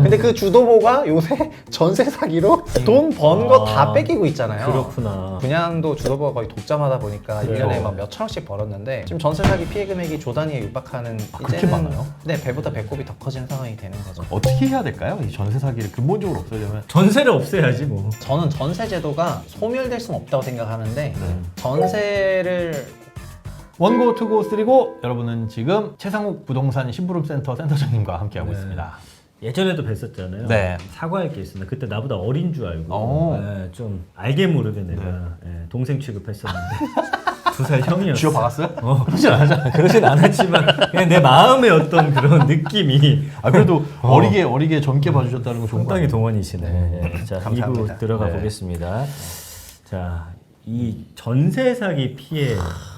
근데 그 주도보가 요새 전세 사기로 돈 번 거 다 뺏기고 있잖아요. 그렇구나. 분양도 주도보가 거의 독점하다 보니까 그래요. 1년에 막 몇천 원씩 벌었는데 지금 전세 사기 피해 금액이 조 단위에 육박하는 그렇게 많아요? 네, 배보다 배꼽이 더 커지는 상황이 되는 거죠. 어떻게 해야 될까요? 이 전세 사기를 근본적으로 없애려면. 전세를 없애야지 뭐. 저는 전세 제도가 소멸될 수는 없다고 생각하는데 네. 전세를 원고, 투고, 쓰리고 여러분은 지금 최상욱 부동산 심부름센터 센터장님과 함께하고 네. 있습니다. 예전에도 뵀었잖아요. 네. 사과할 게 있습니다. 그때 나보다 어린 줄 알고 오. 좀 알게 모르게 내가 동생 취급했었는데 2살 형이었어. 쥐어 박았어요? 그러진 않았잖아. 그러진 않았지만 그냥 내 마음의 어떤 그런 느낌이 아 그래도 어리게 젊게 봐주셨다는 거 좋은 거 상당히 아니에요? 동안이시네. 예. 자, 감사합니다. 2부 들어가 네. 보겠습니다. 자, 이 전세 사기 피해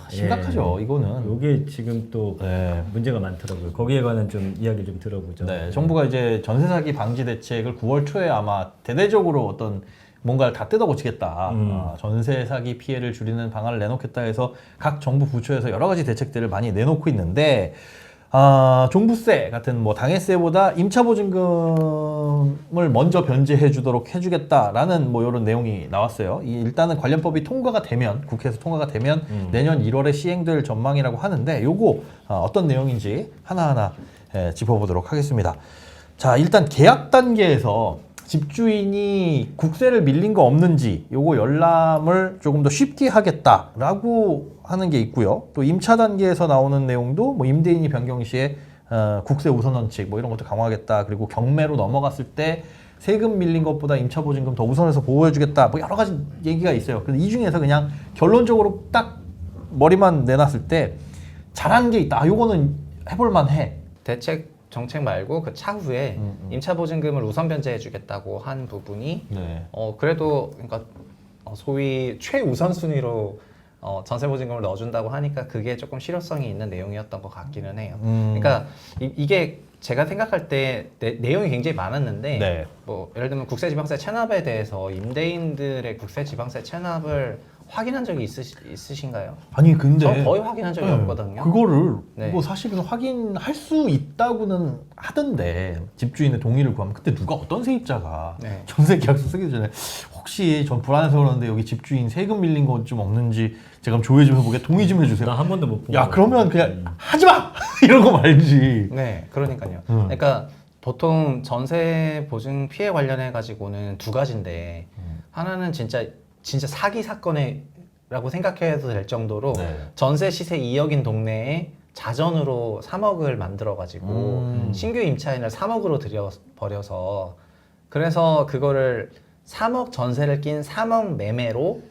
심각하죠 이거는. 이게 지금 또 네. 문제가 많더라고요. 거기에 관한 좀 이야기를 좀 들어보죠. 네, 정부가 이제 전세 사기 방지 대책을 9월 초에 아마 대대적으로 어떤 뭔가를 다 뜯어고치겠다. 전세 사기 피해를 줄이는 방안을 내놓겠다 해서 각 정부 부처에서 여러 가지 대책들을 많이 내놓고 있는데 종부세 같은 뭐 당해세보다 임차보증금을 먼저 변제해 주도록 해주겠다라는 뭐 이런 내용이 나왔어요. 일단은 관련법이 통과가 되면 국회에서 통과가 되면 내년 1월에 시행될 전망이라고 하는데 요거 어떤 내용인지 하나하나 짚어보도록 하겠습니다. 자, 일단 계약 단계에서 집주인이 국세를 밀린 거 없는지 요거 열람을 조금 더 쉽게 하겠다라고 하는 게 있고요. 또 임차 단계에서 나오는 내용도 뭐 임대인이 변경 시에 국세 우선 원칙 뭐 이런 것도 강화하겠다. 그리고 경매로 넘어갔을 때 세금 밀린 것보다 임차 보증금 더 우선해서 보호해주겠다. 뭐 여러 가지 얘기가 있어요. 근데 이 중에서 그냥 결론적으로 딱 머리만 내놨을 때 잘한 게 있다. 요거는 해볼만 해. 대책 정책 말고 그 차후에 임차 보증금을 우선 변제해 주겠다고 한 부분이 네. 그래도 그러니까 소위 최우선 순위로 전세 보증금을 넣어준다고 하니까 그게 조금 실효성이 있는 내용이었던 것 같기는 해요. 그러니까 이게 제가 생각할 때 내용이 굉장히 많았는데 네. 뭐 예를 들면 국세지방세 체납에 대해서 임대인들의 국세지방세 체납을 확인한 적이 있으신가요? 아니 근데 저 거의 확인한 적이 네, 없거든요. 그거를 네. 뭐 사실은 확인할 수 있다고는 하던데 집주인의 동의를 구하면 그때 누가 어떤 세입자가 네. 전세 계약서 쓰기 전에 혹시 전 불안해서 그러는데 여기 집주인 세금 밀린 거 좀 없는지 제가 좀 조회 좀 해보게 동의 좀 해주세요. 나 한 번도 못 본 야 거 그러면 그냥 하지 마 이러고 말지. 네, 그러니까요. 그러니까 보통 전세 보증 피해 관련해 가지고는 두 가지인데 하나는 진짜 사기 사건이라고 생각해도 될 정도로 네. 전세 시세 2억인 동네에 자전으로 3억을 만들어 가지고 신규 임차인을 3억으로 들여버려서 그래서 그거를 3억 전세를 낀 3억 매매로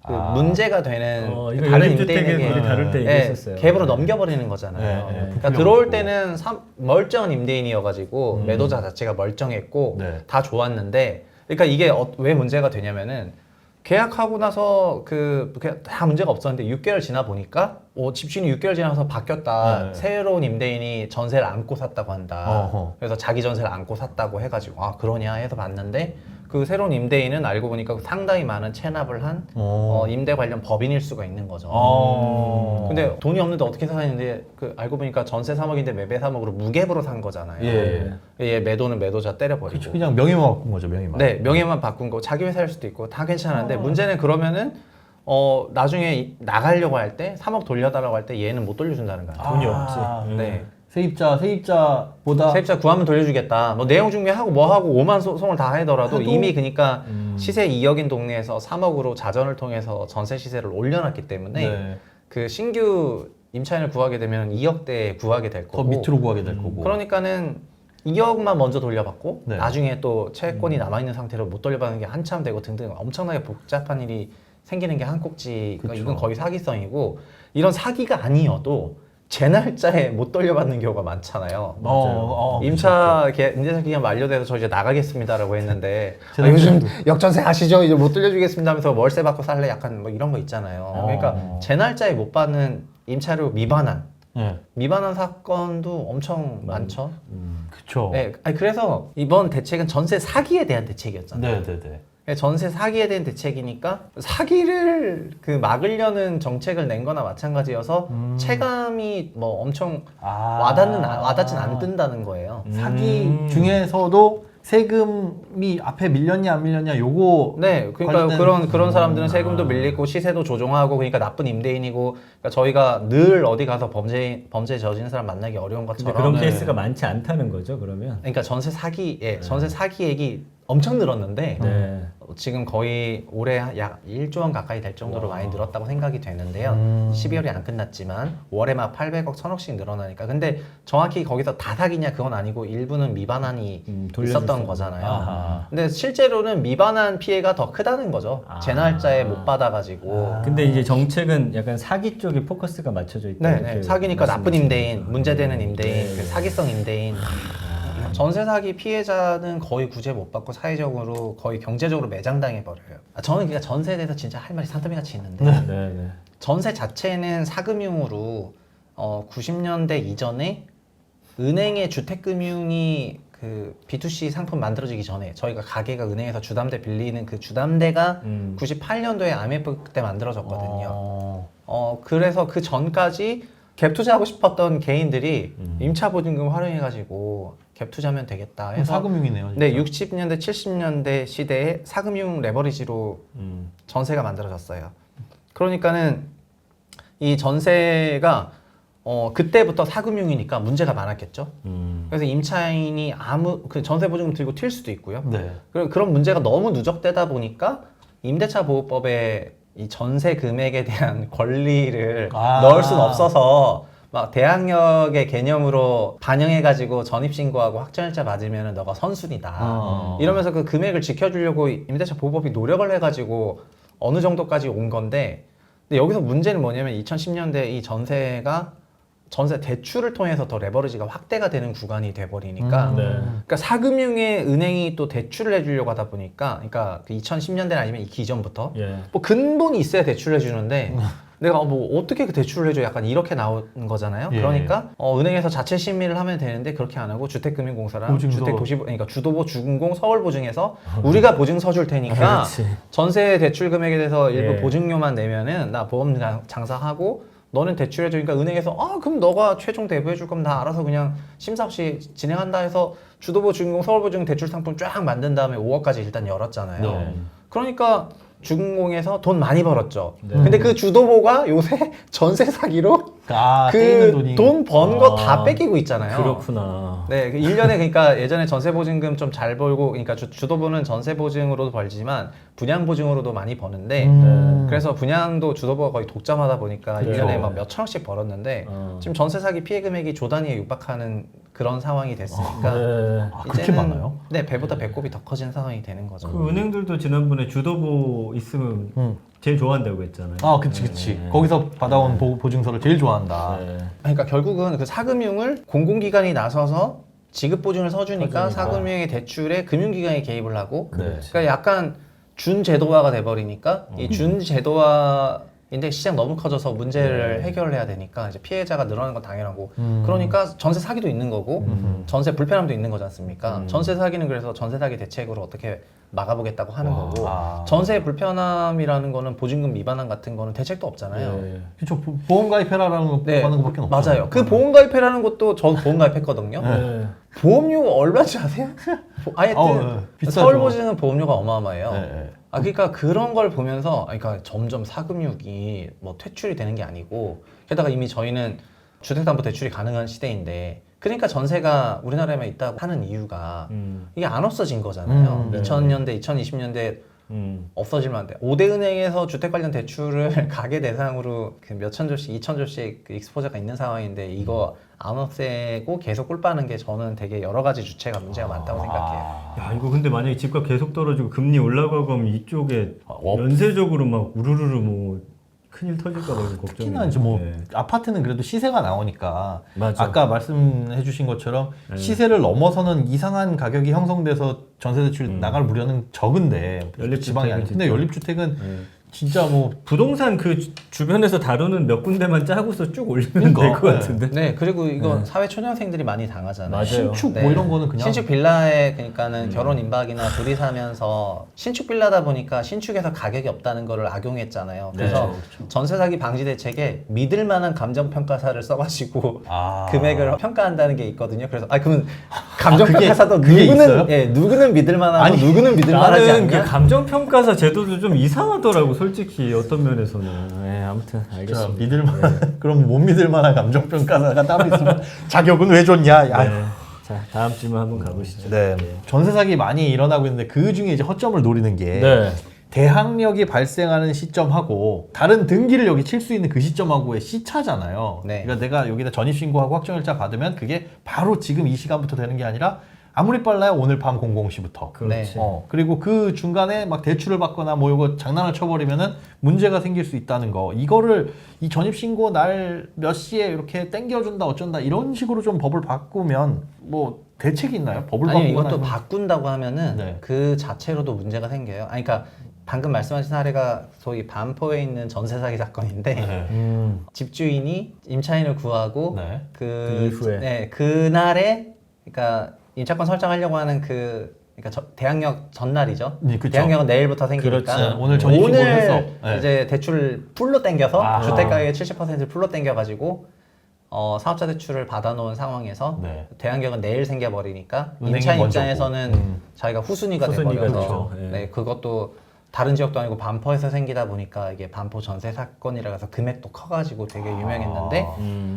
그 문제가 되는 이거 다른 연립주택에 임대인에게 우리 다룰 때 얘기했었어요. 갭으로 넘겨버리는 거잖아요. 네, 네. 그러니까 들어올 때는 멀쩡한 임대인이어가지고 매도자 자체가 멀쩡했고 네. 다 좋았는데, 그러니까 이게 왜 문제가 되냐면은 계약하고 나서 다 문제가 없었는데 6개월 지나 보니까 집주인이 6개월 지나서 바뀌었다. 네. 새로운 임대인이 전세를 안고 샀다고 한다. 어허. 그래서 자기 전세를 안고 샀다고 해가지고 그러냐 해서 봤는데 그 새로운 임대인은 알고 보니까 상당히 많은 체납을 한 임대 관련 법인일 수가 있는 거죠. 근데 돈이 없는데 어떻게 사는데 알고 보니까 전세 3억인데 매매 3억으로 무갭으로 산 거잖아요. 예. 얘 매도는 매도자 때려버리고. 그쵸, 그냥 명예만 바꾼 거죠 명예만. 네, 명예만 바꾼 거. 자기 회사일 수도 있고 다 괜찮은데 문제는 그러면은 나중에 나가려고 할 때 3억 돌려달라고 할 때 얘는 못 돌려준다는 거예요. 돈이 없지. 네. 세입자보다 세입자 구하면 돌려주겠다. 뭐 내용 증명하고 뭐 하고 5만 소송을 다 하더라도 이미 그러니까 시세 2억인 동네에서 3억으로 자전을 통해서 전세 시세를 올려놨기 때문에 네. 그 신규 임차인을 구하게 되면 2억대에 구하게 될 더 거고. 밑으로 구하게 될 거고. 그러니까는 2억만 먼저 돌려받고 네. 나중에 또 채권이 남아있는 상태로 못 돌려받는 게 한참 되고 등등 엄청나게 복잡한 일이 생기는 게 한 꼭지. 그쵸. 이건 거의 사기성이고, 이런 사기가 아니어도 제 날짜에 못 돌려받는 경우가 많잖아요. 임차 기간 만료돼서 저 이제 나가겠습니다라고 했는데 요즘 역전세 아시죠? 이제 못 돌려주겠습니다 하면서 월세 받고 살래 약간 뭐 이런 거 있잖아요. 그러니까 제 날짜에 못 받는 임차료 미반환 사건도 엄청 많죠. 그쵸. 네, 그래서 이번 대책은 전세 사기에 대한 대책이었잖아요. 네네네. 전세 사기에 대한 대책이니까 사기를 막으려는 정책을 낸 거나 마찬가지여서 체감이 뭐 엄청 와닿진 않는다는 거예요. 사기 중에서도 세금이 앞에 밀렸냐 안 밀렸냐 요거 네, 그러니까 관련된- 그런 사람들은 세금도 밀리고 시세도 조종하고 그러니까 나쁜 임대인이고 그러니까 저희가 늘 어디 가서 범죄 저지른 사람 만나기 어려운 근데 것처럼 그런 케이스가 많지 않다는 거죠, 그러면? 그러니까 전세 사기액이 엄청 늘었는데 네. 지금 거의 올해 약 1조 원 가까이 될 정도로 많이 늘었다고 생각이 되는데요. 12월이 안 끝났지만 월에 막 800억, 1000억씩 늘어나니까 근데 정확히 거기서 다 사기냐 그건 아니고 일부는 미반환이 돌려줄 있었던 수 거잖아요. 아하. 근데 실제로는 미반환 피해가 더 크다는 거죠. 제 날짜에 못 받아가지고. 근데 이제 정책은 약간 사기 쪽에 포커스가 맞춰져 있다. 네, 이렇게 네. 사기니까 나쁜 말씀하시는 임대인, 거죠. 문제되는 임대인, 네. 그 사기성 임대인. 전세 사기 피해자는 거의 구제 못 받고 사회적으로 거의 경제적으로 매장당해 버려요. 저는 그러니까 전세에 대해서 진짜 할 말이 산더미 같이 있는데 네, 네. 전세 자체는 사금융으로 90년대 이전에 은행의 주택금융이 그 B2C 상품 만들어지기 전에 저희가 가게가 은행에서 주담대 빌리는 그 주담대가 98년도에 IMF 때 만들어졌거든요. 그래서 그 전까지 갭 투자하고 싶었던 개인들이 임차 보증금 활용해가지고 갭 투자하면 되겠다 해서 사금융이네요. 네, 60년대, 70년대 시대에 사금융 레버리지로 전세가 만들어졌어요. 그러니까는 이 전세가 그때부터 사금융이니까 문제가 많았겠죠. 그래서 임차인이 그 전세 보증금 들고 튈 수도 있고요. 네. 그런 문제가 너무 누적되다 보니까 임대차 보호법에 이 전세 금액에 대한 권리를 넣을 수는 없어서 막 대항력의 개념으로 반영해가지고 전입신고하고 확정일자 맞으면 너가 선순이다. 이러면서 그 금액을 지켜주려고 임대차 보호법이 노력을 해가지고 어느 정도까지 온 건데 근데 여기서 문제는 뭐냐면 2010년대 이 전세 대출을 통해서 더 레버리지가 확대가 되는 구간이 돼버리니까 네. 그러니까 사금융의 은행이 또 대출을 해주려고 하다 보니까 그러니까 그 2010년대 아니면 그 이전부터 예. 뭐 근본이 있어야 대출을 해주는데 내가 뭐 어떻게 그 대출을 해줘 약간 이렇게 나오는 거잖아요. 예. 그러니까 은행에서 자체 심의를 하면 되는데 그렇게 안 하고 주택금융공사랑 보증서. 주택도시보 그러니까 주도보 주금공 서울보증에서 우리가 보증서 줄 테니까 그렇지. 전세 대출 금액에 대해서 일부 예. 보증료만 내면은 나 보험 장사하고 너는 대출해주니까 은행에서 그럼 너가 최종 대부해줄 거면 나 알아서 그냥 심사 없이 진행한다 해서 주도보 주금공 서울보증 대출 상품 쫙 만든 다음에 5억까지 일단 열었잖아요. 네. 그러니까 주금공에서 돈 많이 벌었죠. 네. 근데 그 주도보가 요새 전세 사기로 떼이는 돈이. 그 돈 번 거 다 아, 뺏기고 있잖아요. 그렇구나. 네, 1년에 그러니까 예전에 전세 보증금 좀 잘 벌고 그러니까 주도보는 전세 보증으로도 벌지만 분양 보증으로도 많이 버는데 그래서 분양도 주도보가 거의 독점하다 보니까 그렇죠. 1년에 막 몇 천억씩 벌었는데 지금 전세 사기 피해 금액이 조 단위에 육박하는 그런 상황이 됐으니까 네. 그렇게 많아요? 네, 배보다 배꼽이 더 커진 상황이 되는 거죠. 그 은행들도 지난번에 주도보 있으면 제일 좋아한다고 했잖아요. 그치. 거기서 받아온 보증서를 제일 좋아한다. 네. 그러니까 결국은 그 사금융을 공공기관이 나서서 지급 보증을 서주니까 사금융의 대출에 금융기관이 개입을 하고 네. 그러니까 약간 준제도화가 돼버리니까 이 준제도화인데 시장 너무 커져서 문제를 해결해야 되니까 이제 피해자가 늘어나는 건 당연하고 그러니까 전세 사기도 있는 거고 전세 불편함도 있는 거지 않습니까? 전세 사기는 그래서 전세 사기 대책으로 어떻게 막아보겠다고 하는 거고 전세 불편함이라는 거는 보증금 미반환 같은 거는 대책도 없잖아요. 네. 그쵸. 보험 가입해라라는 거 네, 하는 것밖에 없죠. 맞아요. 그 보험 가입해라는 것도 저 보험 가입했거든요. 네. 보험료 얼마인지 아세요? 하여튼 비싸죠. 서울보증은 보험료가 어마어마해요. 네. 그러니까 그런 걸 보면서 그러니까 점점 사금융이 뭐 퇴출이 되는 게 아니고 게다가 이미 저희는 주택담보대출이 가능한 시대인데 그러니까 전세가 우리나라에만 있다고 하는 이유가 이게 안 없어진 거잖아요. 네. 2000년대, 2020년대 없어질만 한데 5대 은행에서 주택 관련 대출을 가계 대상으로 그 몇천 조씩, 2천 조씩 그 익스포저가 있는 상황인데 이거 안 없애고 계속 꿀 빠는 게 저는 되게 여러 가지 주체가 문제가 많다고 생각해요. 야 이거 근데 만약에 집값 계속 떨어지고 금리 올라가고 하면 이쪽에 연쇄적으로 막 우르르르 뭐 큰일 터질까 봐 걱정이. 특히나 이제 뭐 아파트는 그래도 시세가 나오니까 맞아. 아까 말씀해주신 것처럼 시세를 넘어서는 이상한 가격이 형성돼서 전세 대출 나갈 우려는 적은데 연립주택은 지방이 아니. 근데 진짜. 연립주택은 진짜 뭐 부동산 그 주변에서 다루는 몇 군데만 짜고서 쭉 올리면 그러니까, 될 것 같은데. 네, 그리고 이거 사회 초년생들이 많이 당하잖아요. 맞아요. 신축 네. 뭐 이런 거는 그냥 신축 빌라에 그러니까는 결혼 임박이나 둘이 사면서 신축 빌라다 보니까 신축에서 가격이 없다는 거를 악용했잖아요. 그래서 그렇죠. 전세 사기 방지 대책에 믿을 만한 감정 평가사를 써가지고 아. 금액을 평가한다는 게 있거든요. 그래서 그러면 감정 평가사도 그게 있어요? 누구는 누구는 믿을 만하고 누구는 믿을 만하지 나는 그 않냐? 감정평가사 제도도 좀 이상하더라고 솔직히 어떤 면에서는. 네, 아무튼 자, 알겠습니다. 믿을 만한 그럼 못 믿을 만한 감정 평가사가 따로 있으면 자격은 왜 줬냐? 야. 네. 자 다음 질문 한번 가보시죠. 네. 전세 사기 많이 일어나고 있는데 그 중에 이제 허점을 노리는 게 네. 대항력이 발생하는 시점하고 다른 등기를 여기 칠 수 있는 그 시점하고의 시차잖아요. 네. 그러니까 내가 여기다 전입신고하고 확정일자 받으면 그게 바로 지금 이 시간부터 되는 게 아니라 아무리 빨라야 오늘 밤 00시부터. 그렇지. 그리고 그 중간에 막 대출을 받거나 뭐 이거 장난을 쳐버리면은 문제가 생길 수 있다는 거. 이거를 이 전입신고 날 몇 시에 이렇게 땡겨준다 어쩐다 이런 식으로 좀 법을 바꾸면 뭐 대책이 있나요? 법을 아니 바꾸거나 이것도 아니면- 바꾼다고 하면은 네. 그 자체로도 문제가 생겨요. 아니 그러니까 방금 말씀하신 사례가 소위 반포에 있는 전세 사기 사건인데 네. 집주인이 임차인을 구하고 네. 그 이후에. 그날에 그러니까 임차권 설정하려고 하는 그러니까 대항력 전날이죠. 네, 그쵸. 대항력은 내일부터 생기니까 그렇죠. 오늘 전입신고를 했어. 네. 이제 대출을 풀로 땡겨서 아. 주택 가격의 70%를 풀로 땡겨가지고 사업자 대출을 받아놓은 상황에서 네. 대항력은 내일 생겨버리니까 은행이 임차인 먼저고. 입장에서는 자기가 후순위가 후순위가 돼버려서 되죠. 예. 네, 그것도 다른 지역도 아니고 반포에서 생기다 보니까 이게 반포 전세 사건이라 해서 금액도 커가지고 되게 유명했는데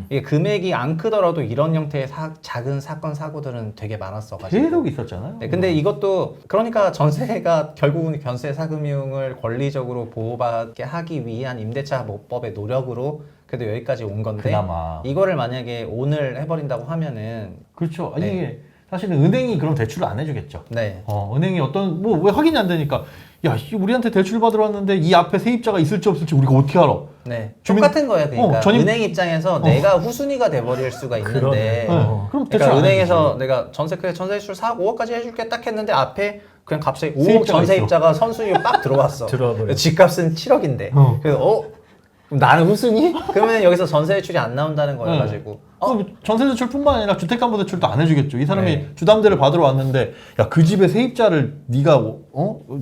이게 금액이 안 크더라도 이런 형태의 작은 사건 사고들은 되게 많았어가지고 계속 있었잖아요. 네, 근데 이것도 그러니까 전세가 결국은 전세 사금융을 권리적으로 보호받게 하기 위한 임대차 보호법의 노력으로 그래도 여기까지 온 건데 그나마. 이거를 만약에 오늘 해버린다고 하면은 그렇죠. 아니 네. 이게 사실은 은행이 그럼 대출을 안 해주겠죠. 네. 은행이 어떤 뭐 왜 확인이 안 되니까 야 우리한테 대출 받으러 왔는데 이 앞에 세입자가 있을지 없을지 우리가 어떻게 알아? 네. 주민- 똑같은 거예요. 그러니까 전입- 은행 입장에서 내가 후순위가 돼버릴 수가 있는데 그러네. 그럼 대출 그러니까 안 은행에서 해주지. 내가 전세 대출 4억 5억까지 해줄게 딱 했는데 앞에 그냥 갑자기 5억 세입자가 전세입자가 선순위로 빡 들어왔어. 들어와 버려. 집값은 7억인데. 그래서 그럼 나는 후순위? 그러면 여기서 전세 대출이 안 나온다는 거여가지고 그럼 전세 대출뿐만 아니라 주택담보대출도 안 해주겠죠. 이 사람이 네. 주담대를 받으러 왔는데 야 그 집의 세입자를 네가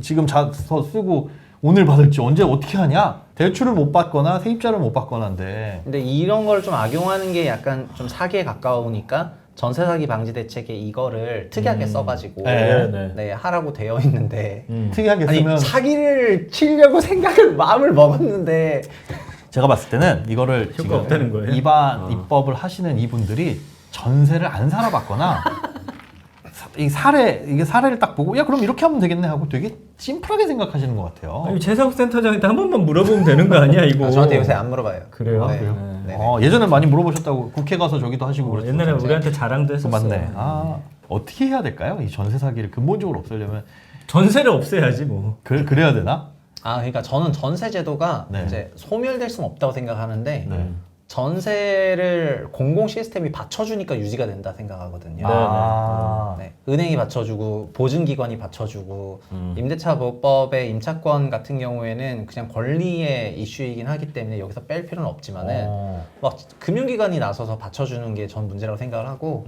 지금 자서 쓰고 오늘 받을지 언제 어떻게 하냐? 대출을 못 받거나 세입자를 못 받거나인데 근데 이런 걸 좀 악용하는 게 약간 좀 사기에 가까우니까 전세 사기 방지 대책에 이거를 특이하게 써가지고 네, 네. 하라고 되어 있는데 특이하게 아니 쓰면 사기를 치려고 마음을 먹었는데 제가 봤을 때는 이거를 효과 지금 없다는 거예요? 입법을 하시는 이분들이 전세를 안 살아봤거나 이게 사례를 딱 보고 야 그럼 이렇게 하면 되겠네 하고 되게 심플하게 생각하시는 것 같아요. 아니, 재사업센터장한테 한 번만 물어보면 되는 거 아니야 이거? 저한테 요새 안 물어봐요. 그래요? 네. 그래요? 네. 예전에 많이 물어보셨다고 국회 가서 저기도 하시고 그랬어요. 옛날에 우리한테 자랑도 했었어. 맞네. 어떻게 해야 될까요? 이 전세 사기를 근본적으로 없애려면 전세를 없애야지 뭐. 그래야 되나? 그러니까 저는 전세 제도가 네. 이제 소멸될 수는 없다고 생각하는데 네. 전세를 공공 시스템이 받쳐주니까 유지가 된다 생각하거든요. 네. 은행이 받쳐주고 보증기관이 받쳐주고 임대차 보호법의 임차권 같은 경우에는 그냥 권리의 이슈이긴 하기 때문에 여기서 뺄 필요는 없지만은 막 금융기관이 나서서 받쳐주는 게 전 문제라고 생각을 하고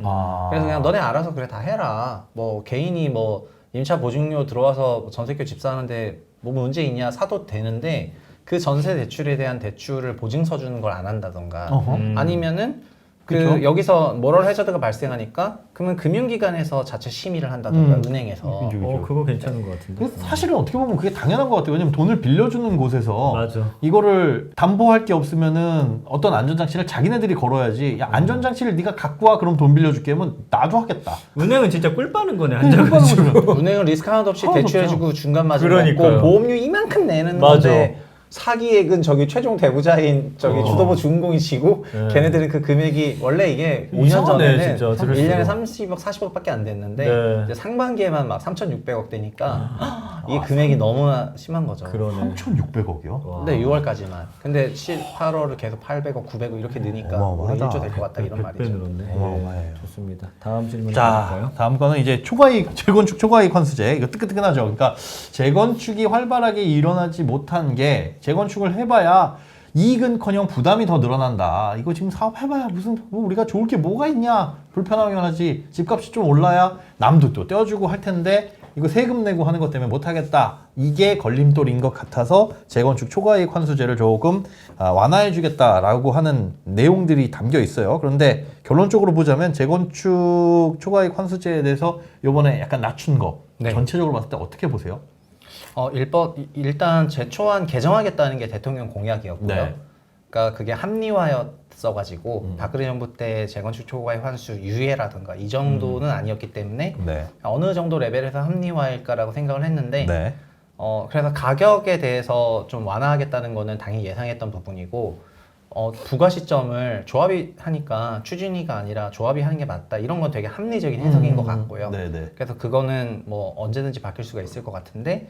그래서 그냥 너네 알아서 그래 다 해라. 뭐 개인이 뭐 임차 보증료 들어와서 전세교 집 사는데 뭐 문제 있냐 사도 되는데 그 전세 대출에 대한 대출을 보증서 주는 걸 안 한다던가 아니면은 그쵸? 여기서 모럴 해저드가 발생하니까 그러면 금융기관에서 자체 심의를 한다던가 은행에서 그죠. 그거 괜찮은 것 같은데. 근데 사실은 어떻게 보면 그게 당연한 것 같아요. 왜냐면 돈을 빌려주는 곳에서 맞아. 이거를 담보할 게 없으면은 어떤 안전장치를 자기네들이 걸어야지. 야 안전장치를 네가 갖고 와 그럼 돈 빌려줄게 하면 나도 하겠다. 은행은 진짜 꿀 빠는 거네 꿀 앉아가지고. 은행은 리스크 하나도 없이 하나도 대출해주고 중간 마진 그러니까요. 먹고 보험료 이만큼 내는 맞아. 건데 사기액은 저기 최종 대부자인 저기 주도부 주인공이 지고 네. 걔네들은 그 금액이 원래 이게 5년 이상하네, 전에는 진짜, 들을수록. 1년에 30억 40억밖에 안 됐는데 네. 이제 상반기에만 막 3,600억 되니까 이게 금액이 너무나 심한 거죠. 그러네. 3,600억이요? 근데 6월까지만. 근데 8월을 계속 800억, 900억 이렇게 느니까 올해 어마어마하다. 1조 될 것 같다 이런 100배 말이죠. 늘었네. 어마어마해요. 좋습니다. 다음 질문 자, 볼까요? 다음 거는 이제 초과이익, 재건축 초과이익 환수제. 이거 뜨끈뜨끈하죠. 그러니까 재건축이 활발하게 일어나지 못한 게 재건축을 해봐야 이익은커녕 부담이 더 늘어난다. 이거 지금 사업해봐야 무슨 뭐 우리가 좋을 게 뭐가 있냐? 불편하긴 하지. 집값이 좀 올라야 남도 또 떼어주고 할 텐데 이거 세금 내고 하는 것 때문에 못하겠다. 이게 걸림돌인 것 같아서 재건축 초과이익 환수제를 조금 완화해주겠다라고 하는 내용들이 담겨 있어요. 그런데 결론적으로 보자면 재건축 초과이익 환수제에 대해서 이번에 약간 낮춘 거 네. 전체적으로 봤을 때 어떻게 보세요? 일단 제초안 개정하겠다는 게 대통령 공약이었고요. 네. 그러니까 그게 합리화였어가지고 박근혜 정부 때 재건축 초과이익 환수 유예라든가 이 정도는 아니었기 때문에 네. 어느 정도 레벨에서 합리화일까라고 생각을 했는데 네. 그래서 가격에 대해서 좀 완화하겠다는 거는 당연히 예상했던 부분이고 부과 시점을 조합이 하니까 추진위가 아니라 조합이 하는 게 맞다 이런 건 되게 합리적인 해석인 것 같고요. 네네. 그래서 그거는 뭐 언제든지 바뀔 수가 있을 것 같은데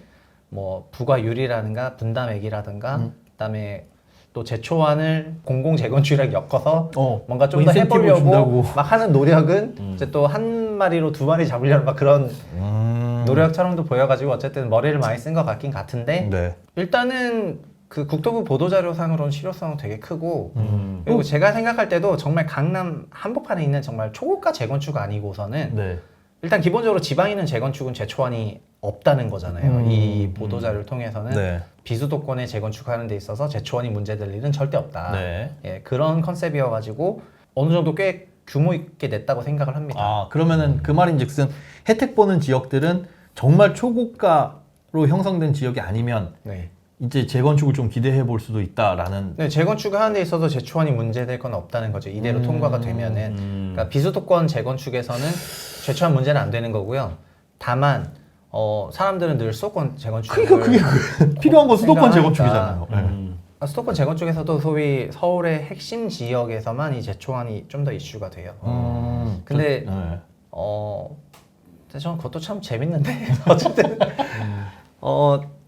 뭐 부과율이라든가 분담액이라든가 그다음에 또 제초안을 공공 재건축이랑 엮어서 뭔가 좀 더 인센티브 해보려고 준다고. 막 하는 노력은 이제 또 한 마리로 두 마리 잡으려는 막 그런 노력처럼도 보여가지고 어쨌든 머리를 많이 쓴 것 같긴 같은데 네. 일단은 그 국토부 보도자료상으로는 실효성은 되게 크고 그리고 제가 생각할 때도 정말 강남 한복판에 있는 정말 초고가 재건축 아니고서는 네. 일단 기본적으로 지방에 있는 재건축은 제초안이 없다는 거잖아요. 이 보도자료를 통해서는 네. 비수도권에 재건축하는 데 있어서 제초안이 문제될 일은 절대 없다. 네. 예, 그런 컨셉이어가지고 어느 정도 꽤 규모 있게 냈다고 생각을 합니다. 아, 그러면은 그 말인즉슨 혜택 보는 지역들은 정말 초고가로 형성된 지역이 아니면 네. 이제 재건축을 좀 기대해 볼 수도 있다라는. 네, 재건축을 하는 데 있어서 제초안이 문제될 건 없다는 거죠. 이대로 통과가 되면은. 그러니까 비수도권 재건축에서는 제초안 문제는 안 되는 거고요. 다만 사람들은 늘 수도권 재건축을 그러니까 그게 필요한 건 수도권 생각하니까. 재건축이잖아요. 네. 수도권 재건축에서도 소위 서울의 핵심 지역에서만 이 제초안이 좀 더 이슈가 돼요. 근데 네. 근데 저는 그것도 참 재밌는데 어쨌든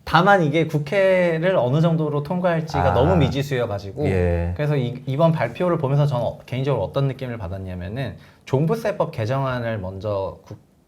다만 이게 국회를 어느 정도로 통과할지가 너무 미지수여가지고 예. 그래서 이번 발표를 보면서 저는 개인적으로 어떤 느낌을 받았냐면은 종부세법 개정안을 먼저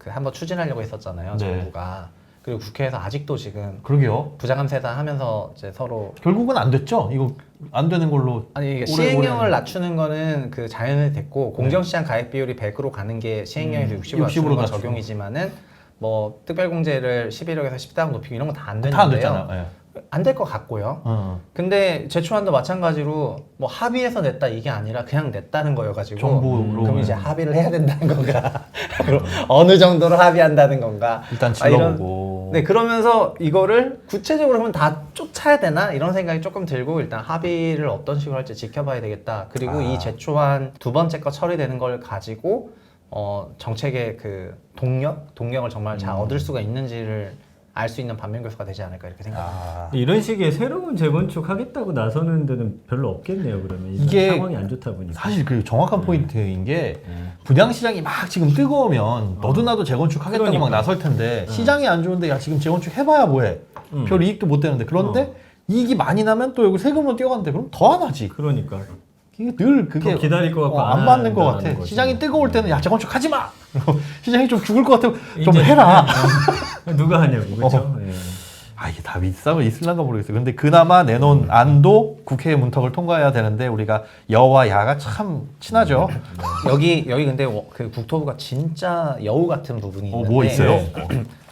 한번 추진하려고 했었잖아요. 네. 정부가. 그리고 국회에서 아직도 지금 그러게요. 부자감세다 하면서 이제 서로 결국은 안 됐죠. 이거 안 되는 걸로. 아니 이게 오래 시행령을 낮추는 거는 그 자연히 됐고 공정시장 가액 비율이 100으로 가는 게 시행령에서 60으로 낮추는 건 낮추고. 적용이지만은 뭐 특별공제를 11억에서 10당 높이고 이런 건 다 안 다 안 되는데요. 됐잖아요. 예. 안 될 것 같고요. 근데 제초안도 마찬가지로 뭐 합의해서 냈다 이게 아니라 그냥 냈다는 거여가지고 정부로. 그럼 이제 합의를 해야 된다는 건가? 그럼 어느 정도로 합의한다는 건가? 일단 이런- 질러보고. 네, 그러면서 이거를 구체적으로 하면 다 쫓아야 되나 이런 생각이 조금 들고 일단 합의를 어떤 식으로 할지 지켜봐야 되겠다. 그리고 이 제초안 두 번째 거 처리되는 걸 가지고 정책의 그 동력을 정말 잘 얻을 수가 있는지를 알 수 있는 반면 교수가 되지 않을까 이렇게 생각합니다. 이런 식의 새로운 재건축 하겠다고 나서는 데는 별로 없겠네요. 그러면 이게 상황이 안 좋다 보니까. 사실 그 정확한 포인트인 게 분양 시장이 막 지금 뜨거우면 너도 나도 재건축 하겠다고 막 그러니까. 나설 텐데 시장이 안 좋은데 야 지금 재건축 해봐야 뭐해 별 이익도 못 되는데 그런데 이익이 많이 나면 또 여기 세금으로 뛰어가는데 그럼 더 안 하지. 그러니까 이게 늘 그게 더 기다릴 것 같고 안 안 맞는 것 한다는 같아. 거지. 시장이 뜨거울 때는 야 재건축 하지 마. 시장이 좀 죽을 것 같으면 좀 이제- 해라. 누가 하냐고 그렇죠. 예. 아 이게 답이 있을란가 모르겠어요. 근데 그나마 내놓은 안도 국회의 문턱을 통과해야 되는데 우리가 여와 야가 참 친하죠. 여기 근데 그 국토부가 진짜 여우 같은 부분이 있는데 뭐 있어요?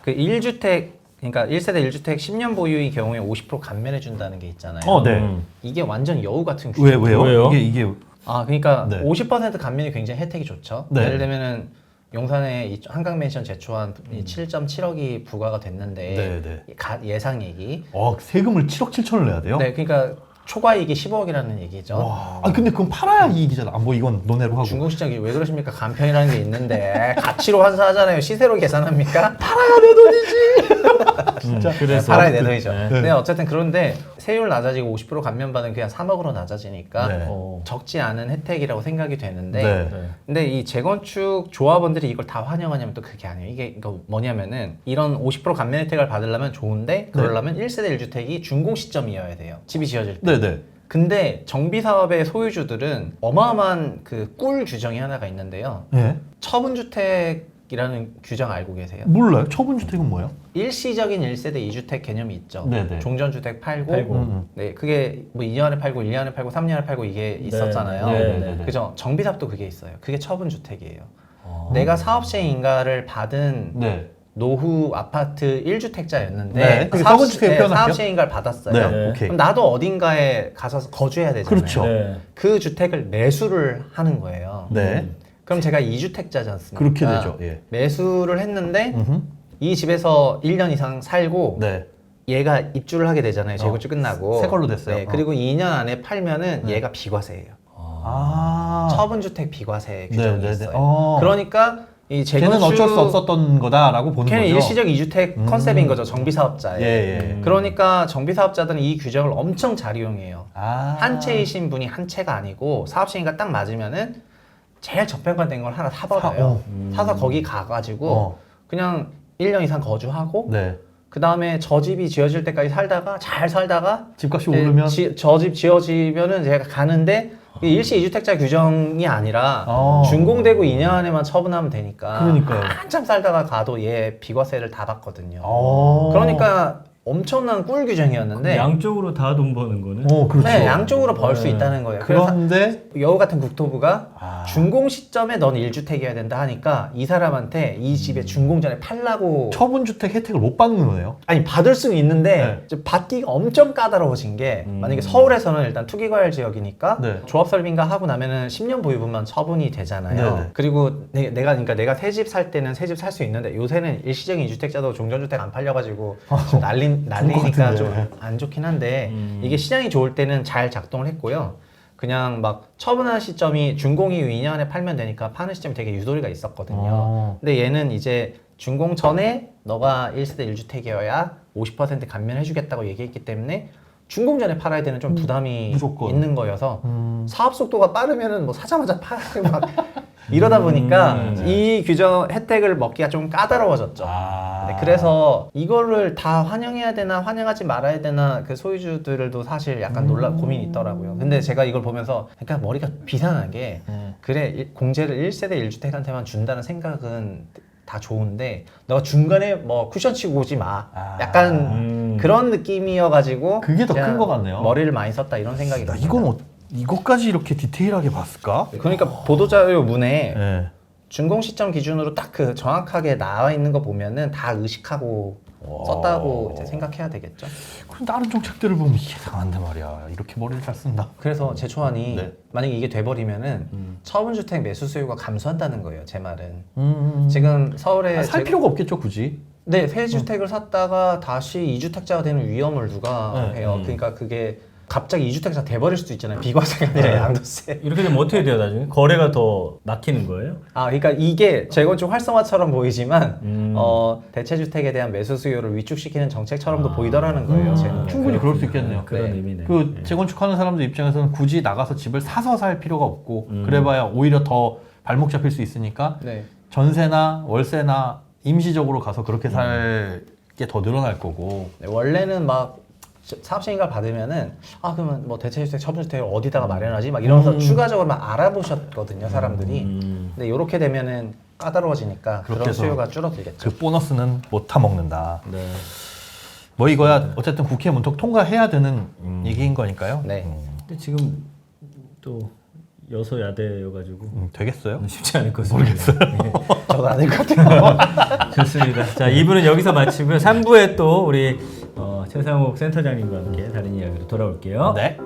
그 1주택 그러니까 1세대 1주택 10년 보유의 경우에 50% 감면해 준다는 게 있잖아요. 네. 이게 완전 여우 같은 규제. 왜요? 이게 그러니까 네. 50% 감면이 굉장히 혜택이 좋죠. 네. 예를 들면은 용산에 이 한강맨션 제초한 7.7억이 부과가 됐는데 예상 얘기. 세금을 7억 7천을 내야 돼요? 네, 그러니까 초과이익이 15억이라는 얘기죠. 와, 근데 그건 팔아야 이익이잖아. 뭐 이건 논외로 하고. 중국 시장이 왜 그러십니까? 간편이라는 게 있는데 가치로 환산하잖아요. 시세로 계산합니까? 팔아야 내 돈이지. 진짜. 그래서 팔아야 내 돈이죠. 네. 근데 어쨌든 그런데 세율 낮아지고 50% 감면받으면 그냥 3억으로 낮아지니까 네. 적지 않은 혜택이라고 생각이 되는데 네. 네. 근데 이 재건축 조합원들이 이걸 다 환영하냐면 또 그게 아니에요. 이거 뭐냐면은 이런 50% 감면 혜택을 받으려면 좋은데 그러려면 1세대 1주택이 준공 시점이어야 돼요. 집이 지어질 때. 네네. 근데 정비사업의 소유주들은 어마어마한 그 꿀 규정이 하나가 있는데요. 네. 처분주택이라는 규정 알고 계세요? 몰라요. 처분주택은 뭐예요? 일시적인 1세대 2주택 개념이 있죠. 네네. 종전주택 팔고, 네, 그게 뭐 2년 안에 팔고, 1년 안에 팔고, 3년 안에 팔고 이게 있었잖아요. 네. 그죠? 정비사업도 그게 있어요. 그게 처분주택이에요. 내가 사업시행 인가를 받은 네. 노후 아파트 1주택자였는데 네. 그게 처분주택에 표현할게요? 사업시행 인가를 받았어요. 네. 오케이. 그럼 나도 어딘가에 가서 거주해야 되잖아요. 그렇죠. 네. 그 주택을 매수를 하는 거예요. 네. 그럼 제가 2주택자지 않습니까? 그렇게 되죠. 예. 매수를 했는데 음흠. 이 집에서 1년 이상 살고 네. 얘가 입주를 하게 되잖아요. 재건축 끝나고. 새 걸로 됐어요. 네, 그리고 2년 안에 팔면은 얘가 비과세예요. 아. 처분주택 비과세 규정이 네네네. 있어요. 그러니까 이 걔는 재건축 어쩔 수 없었던 거다라고 보는 걔는 거죠. 일시적 2주택 컨셉인 거죠. 정비사업자에. 예. 그러니까 정비사업자들은 이 규정을 엄청 잘 이용해요. 아. 한 채이신 분이 한 채가 아니고 사업시행가 딱 맞으면은 제일 저평가된 걸 하나 사버려요. 사서 거기 가가지고 그냥 1년 이상 거주하고 네. 그 다음에 저 집이 지어질 때까지 살다가 잘 살다가 집값이 오르면 저 집 지어지면은 제가 가는데 이게 일시 2주택자 규정이 아니라 준공되고 2년 안에만 처분하면 되니까 그러니까요. 한참 살다가 가도 얘 비과세를 다 받거든요. 어. 그러니까 엄청난 꿀 규정이었는데 양쪽으로 다 돈 버는 거는. 그렇죠. 네, 양쪽으로 벌 수 있다는 거예요. 그래서 그런데 여우 같은 국토부가 준공 시점에 넌 1주택이어야 된다 하니까 이 사람한테 이 집에 준공 전에 팔라고 처분주택 혜택을 못 받는 거네요. 아니 받을 수는 있는데 네. 이제 받기가 엄청 까다로워진 게 만약에 서울에서는 일단 투기과열 지역이니까 네. 조합 설비인가 하고 나면은 10년 보유분만 처분이 되잖아요. 네네. 그리고 내가 새 집 살 때는 새 집 살 수 있는데 요새는 일시적인 2주택자도 종전주택 안 팔려가지고 좀 난리니까 좀 안 좋긴 한데 이게 시장이 좋을 때는 잘 작동을 했고요. 그냥 막 처분하는 시점이 준공 이후 2년 안에 팔면 되니까 파는 시점이 되게 유도리가 있었거든요. 근데 얘는 이제 준공 전에 너가 1세대 1주택이어야 50% 감면해주겠다고 얘기했기 때문에 준공 전에 팔아야 되는 좀 부담이 무조건. 있는 거여서 사업 속도가 빠르면은 뭐 사자마자 팔고 막 이러다 보니까 이 규정 혜택을 먹기가 좀 까다로워졌죠. 네, 그래서 이거를 다 환영해야 되나 환영하지 말아야 되나 그 소유주들도 사실 약간 고민이 있더라고요. 근데 제가 이걸 보면서 약간 머리가 비상한 게 그래 공제를 1세대 1주택한테만 준다는 생각은 다 좋은데 너가 중간에 뭐 쿠션 치고 오지 마. 약간 그런 느낌이어가지고 그게 더 제가 큰 것 같네요. 머리를 많이 썼다 이런 생각이 듭니다. 이건 이것까지 이렇게 디테일하게 봤을까? 그러니까 보도자료문에 네. 준공 시점 기준으로 딱 그 정확하게 나와 있는 거 보면은 다 의식하고 썼다고 이제 생각해야 되겠죠. 그럼 다른 정책들을 보면 이게 이상한데 말이야. 이렇게 머리를 잘 쓴다. 그래서 제 초안이 네. 만약에 이게 돼버리면은 처분주택 매수 수요가 감소한다는 거예요. 제 말은. 지금 서울에 살 필요가 없겠죠, 굳이. 네, 새 주택을 샀다가 다시 2주택자가 되는 위험을 누가 해요. 그러니까 그게 갑자기 2주택자 돼버릴 수도 있잖아요. 비과세가 아니라 양도세. 이렇게 되면 어떻게 돼요 나중에? 거래가 더 막히는 거예요? 그러니까 이게 재건축 활성화처럼 보이지만 대체주택에 대한 매수 수요를 위축시키는 정책처럼도 보이더라는 거예요. 제 충분히 그럴 수 있겠네요. 그런 네. 의미네. 그 재건축하는 사람들 입장에서는 굳이 나가서 집을 사서 살 필요가 없고 그래봐야 오히려 더 발목 잡힐 수 있으니까 네. 전세나 월세나 임시적으로 가서 그렇게 살 게 더 늘어날 거고. 네, 원래는 막 사업시행가 받으면은 그러면 뭐 대체주택, 처분주택을 어디다가 마련하지? 막 이러면서 추가적으로 막 알아보셨거든요, 사람들이. 근데 이렇게 되면은 까다로워지니까 그런 그렇게 해서 수요가 줄어들겠죠. 그 보너스는 못 타먹는다. 네. 뭐 이거야 어쨌든 국회 문턱 통과해야 되는 얘기인 거니까요. 네. 근데 지금 또 여소야대여가지고 되겠어요? 쉽지 않을 것으로 모르겠어요. 저도 아닐 것 같아요. 좋습니다. 자, 2부는 여기서 마치고요. 3부에 또 우리 최상욱 센터장님과 함께 다른 이야기로 돌아올게요. 네.